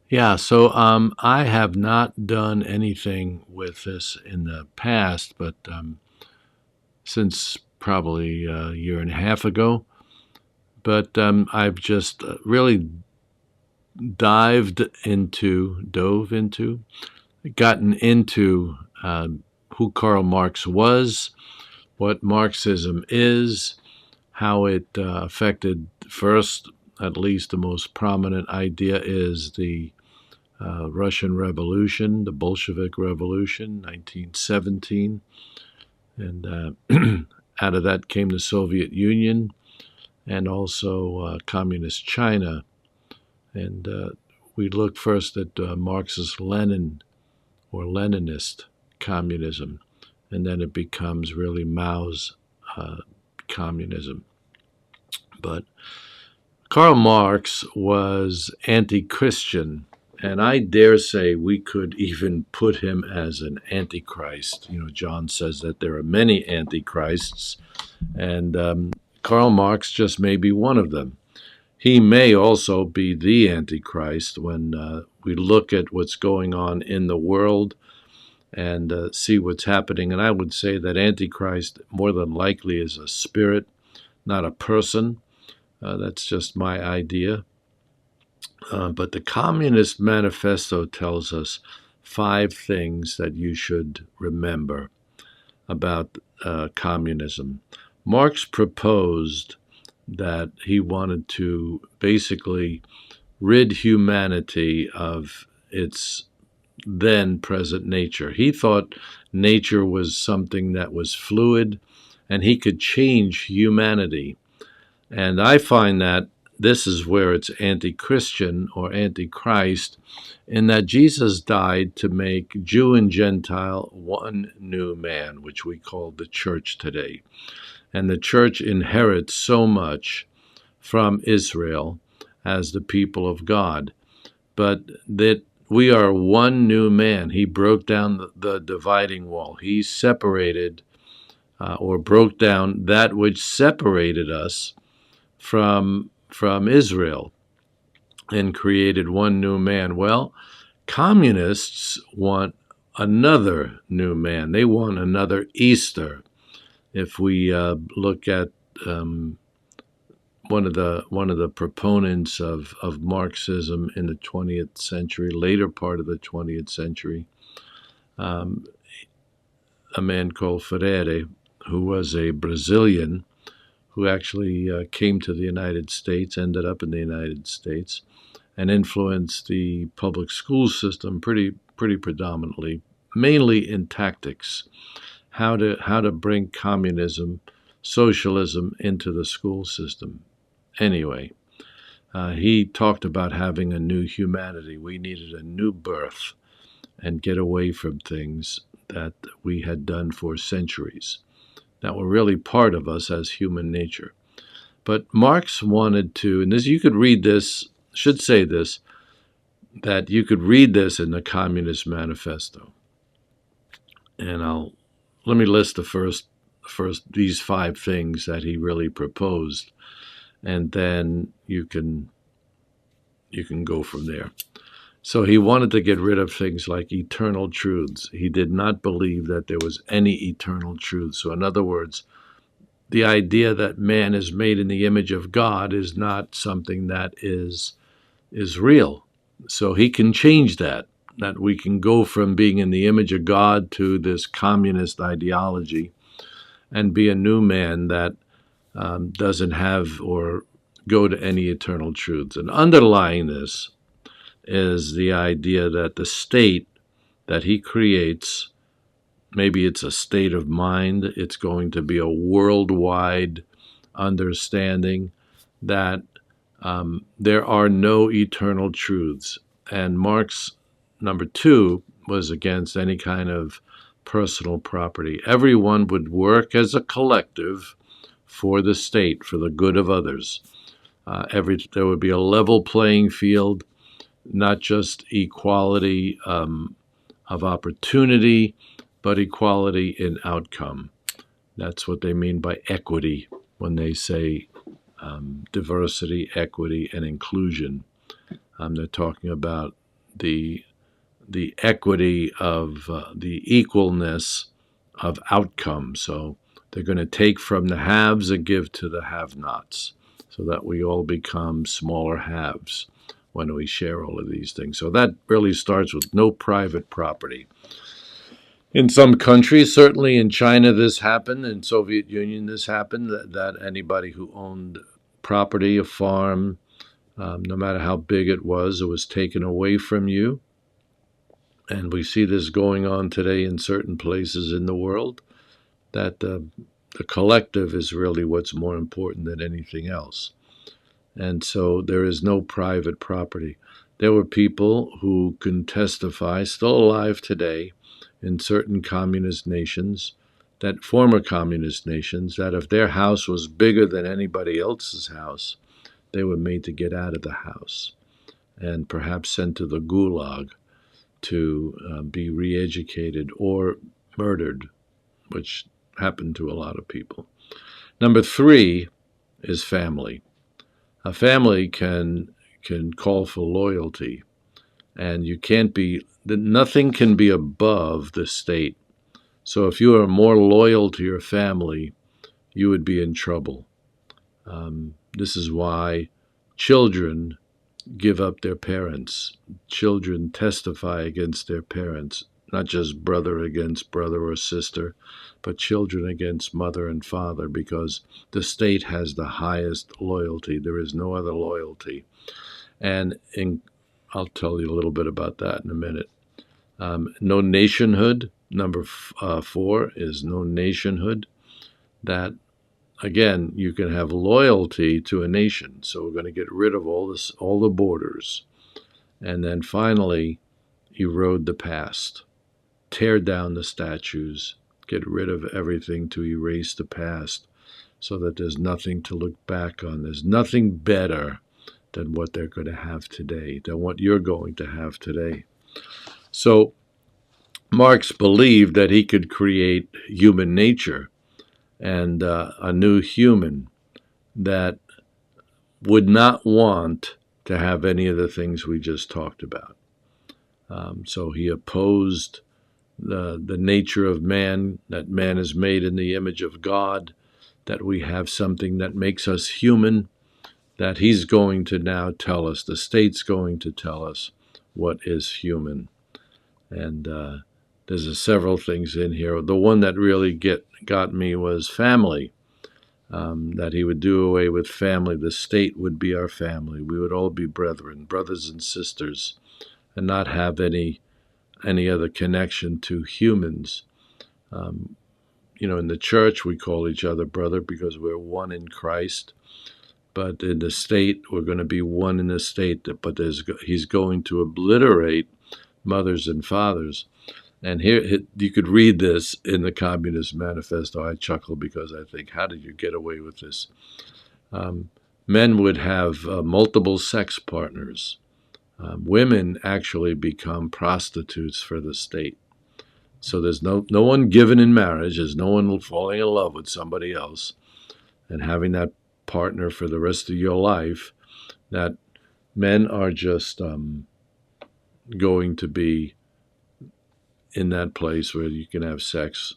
Yeah, so I have not done anything with this in the past, but since probably a year and a half ago. But I've just really dove into, gotten into who Karl Marx was, what Marxism is, how it affected first, at least the most prominent idea is the Russian Revolution, the Bolshevik Revolution, 1917. And out of that came the Soviet Union and also Communist China. And we look first at Marxist Lenin or Leninist communism, and then it becomes really Mao's communism. But Karl Marx was anti Christian, and I dare say we could even put him as an antichrist. You know, John says that there are many antichrists, and Karl Marx just may be one of them. He may also be the antichrist when we look at what's going on in the world and see what's happening. And I would say that antichrist more than likely is a spirit, not a person. That's just my idea. But the Communist Manifesto tells us 5 things that you should remember about communism. Marx proposed that he wanted to basically rid humanity of its then present nature. He thought nature was something that was fluid and he could change humanity. And I find that this is where it's anti Christian or anti Christ, in that Jesus died to make Jew and Gentile one new man, which we call the church today. And the church inherits so much from Israel as the people of God, but that we are one new man. He broke down the dividing wall. He separated or broke down that which separated us from Israel and created one new man. Well, communists want another new man. They want another Easter. If we look at one of the proponents of Marxism in the 20th century, later part of the 20th century, um, a man called Freire, who was a Brazilian who actually came to the United States, ended up in the United States, and influenced the public school system pretty predominantly, mainly in tactics, how to bring communism, socialism into the school system. Anyway, he talked about having a new humanity. We needed a new birth and get away from things that we had done for centuries that were really part of us as human nature. But Marx wanted to, and this you could read this, should say this, that you could read this in the Communist Manifesto. And let me list the first these 5 things that he really proposed, and then you can go from there. So he wanted to get rid of things like eternal truths. He did not believe that there was any eternal truth. So in other words, the idea that man is made in the image of God is not something that is real. So he can change that we can go from being in the image of God to this communist ideology and be a new man that doesn't have or go to any eternal truths. And underlying this is the idea that the state that he creates, maybe it's a state of mind, it's going to be a worldwide understanding that there are no eternal truths. And Marx, number 2, was against any kind of personal property. Everyone would work as a collective for the state, for the good of others. There would be a level playing field, not just equality of opportunity, but equality in outcome. That's what they mean by equity when they say diversity, equity, and inclusion. They're talking about the equity of the equalness of outcome. So they're going to take from the haves and give to the have-nots, so that we all become smaller halves when we share all of these things. So that really starts with no private property. In some countries, certainly in China, this happened. In Soviet Union, this happened. That anybody who owned property, a farm, no matter how big it was taken away from you. And we see this going on today in certain places in the world, that the collective is really what's more important than anything else. And so there is no private property. There were people who can testify, still alive today, in certain communist nations, that former communist nations, that if their house was bigger than anybody else's house, they were made to get out of the house and perhaps sent to the gulag to be re-educated or murdered, which happened to a lot of people. Number 3 is family. A family can call for loyalty, and nothing can be above the state. So if you are more loyal to your family, you would be in trouble. This is why children give up their parents. Children testify against their parents, not just brother against brother or sister, but children against mother and father, because the state has the highest loyalty. There is no other loyalty. And I'll tell you a little bit about that in a minute. No nationhood. Number 4 is no nationhood. That, again, you can have loyalty to a nation. So we're going to get rid of all the borders. And then finally, erode the past. Tear down the statues. Get rid of everything to erase the past, so that there's nothing to look back on. There's nothing better than what they're going to have today, than what you're going to have today. So Marx believed that he could create human nature and a new human that would not want to have any of the things we just talked about. So he opposed the nature of man, that man is made in the image of God, that we have something that makes us human, that he's going to now tell us, the state's going to tell us what is human. And there's several things in here. The one that really got me was family, that he would do away with family. The state would be our family. We would all be brethren, brothers and sisters, and not have any other connection to humans. In the church, we call each other brother because we're one in Christ. But in the state, we're going to be one in the state. But he's going to obliterate mothers and fathers. And here, you could read this in the Communist Manifesto. I chuckle because I think, how did you get away with this? Men would have multiple sex partners. Women actually become prostitutes for the state. So there's no one given in marriage. There's no one falling in love with somebody else and having that partner for the rest of your life. That men are just going to be in that place where you can have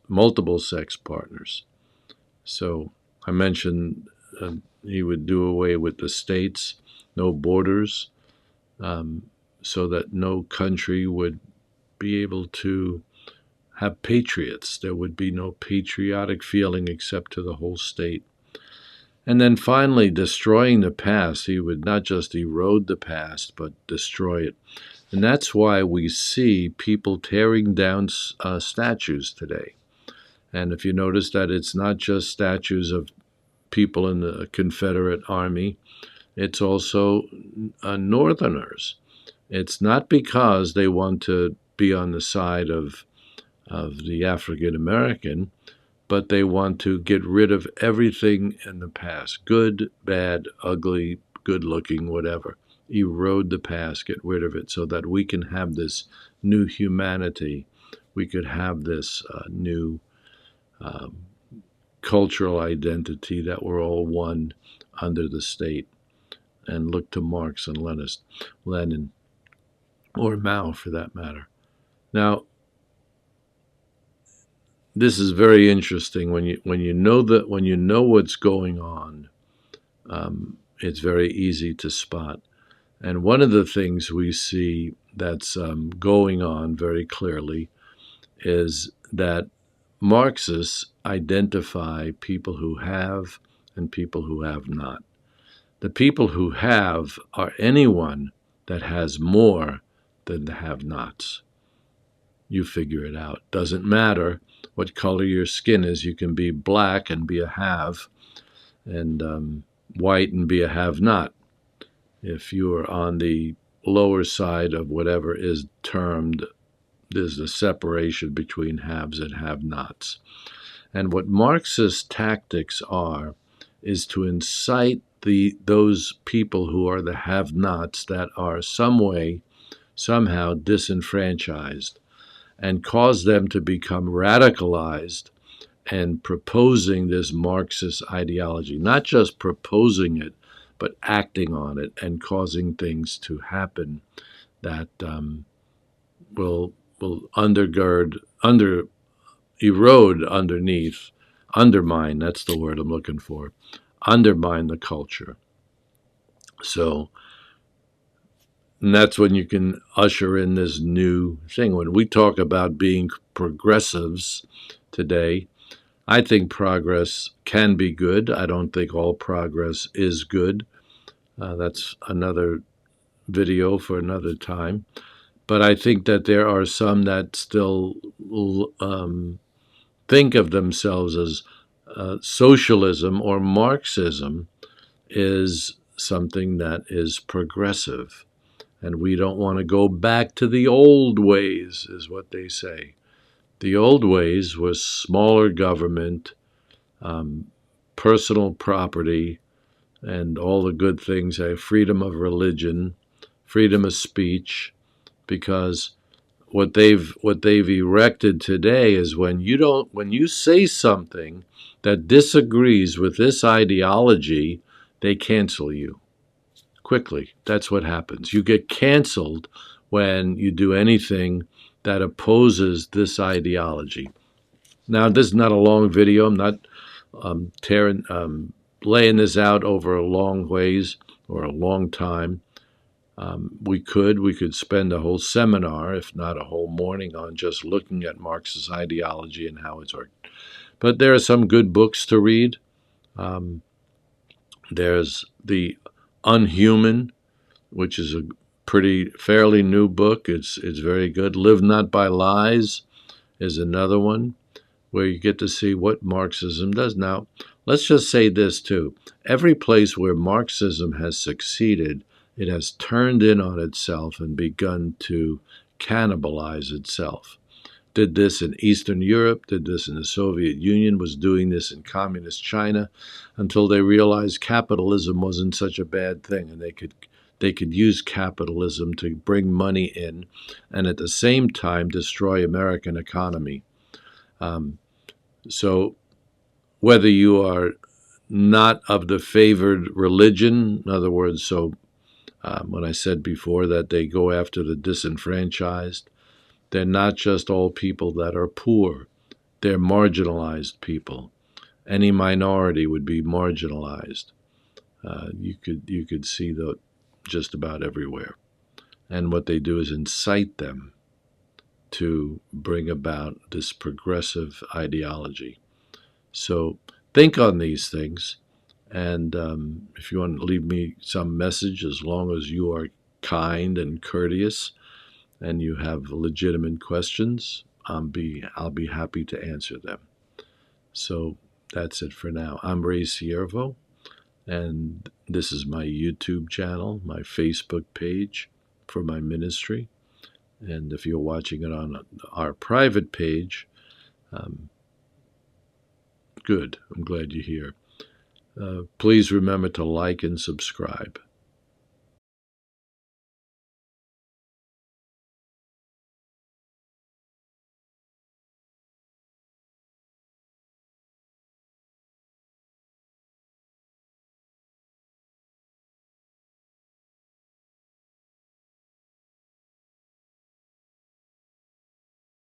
multiple sex partners. So I mentioned he would do away with the states, no borders, so that no country would be able to have patriots. There would be no patriotic feeling except to the whole state. And then finally, destroying the past. He would not just erode the past, but destroy it. And that's why we see people tearing down statues today. And if you notice that it's not just statues of people in the Confederate Army, it's also Northerners. It's not because they want to be on the side of the African American, but they want to get rid of everything in the past, good, bad, ugly, good-looking, whatever. Erode the past, get rid of it, so that we can have this new humanity. We could have this new cultural identity, that we're all one under the state. And look to Marx and Lenin. or Mao for that matter. Now, this is very interesting when you know that when you know what's going on, it's very easy to spot. And one of the things we see that's going on very clearly is that Marxists identify people who have and people who have not. The people who have are anyone that has more than the have-nots. You figure it out. Doesn't matter what color your skin is. You can be black and be a have, and white and be a have-not. If you are on the lower side of whatever is termed, there's a separation between haves and have-nots. And what Marxist tactics are is to incite those people who are the have-nots that are somehow disenfranchised, and cause them to become radicalized and proposing this Marxist ideology, not just proposing it, but acting on it and causing things to happen that will erode underneath, undermine, that's the word I'm looking for, undermine the culture. So, and that's when you can usher in this new thing. When we talk about being progressives today, I think progress can be good. I don't think all progress is good. That's another video for another time. But I think that there are some that still think of themselves as socialism or Marxism is something that is progressive. And we don't want to go back to the old ways, is what they say. The old ways was smaller government, personal property, and all the good things, freedom of religion, freedom of speech, because what they've erected today is when you say something that disagrees with this ideology, they cancel you quickly. That's what happens. You get canceled when you do anything that opposes this ideology. Now, this is not a long video. I'm not laying this out over a long ways or a long time. We could spend a whole seminar, if not a whole morning, on just looking at Marx's ideology and how it's worked. But there are some good books to read. There's The Unhuman, which is a fairly new book. It's very good. Live Not by Lies is another one, where you get to see what Marxism does. Now, let's just say this too. Every place where Marxism has succeeded, it has turned in on itself and begun to cannibalize itself. Did this in Eastern Europe, did this in the Soviet Union, was doing this in communist China, until they realized capitalism wasn't such a bad thing, and they could use capitalism to bring money in and at the same time destroy American economy. So whether you are not of the favored religion, in other words, when I said before that they go after the disenfranchised, they're not just all people that are poor. They're marginalized people. Any minority would be marginalized. You could see that just about everywhere. And what they do is incite them to bring about this progressive ideology. So think on these things, and if you want to leave me some message, as long as you are kind and courteous and you have legitimate questions, I'll be happy to answer them. So that's it for now. I'm Ray Siervo, and this is my YouTube channel, my Facebook page for my ministry. And if you're watching it on our private page, good. I'm glad you're here. Please remember to like and subscribe.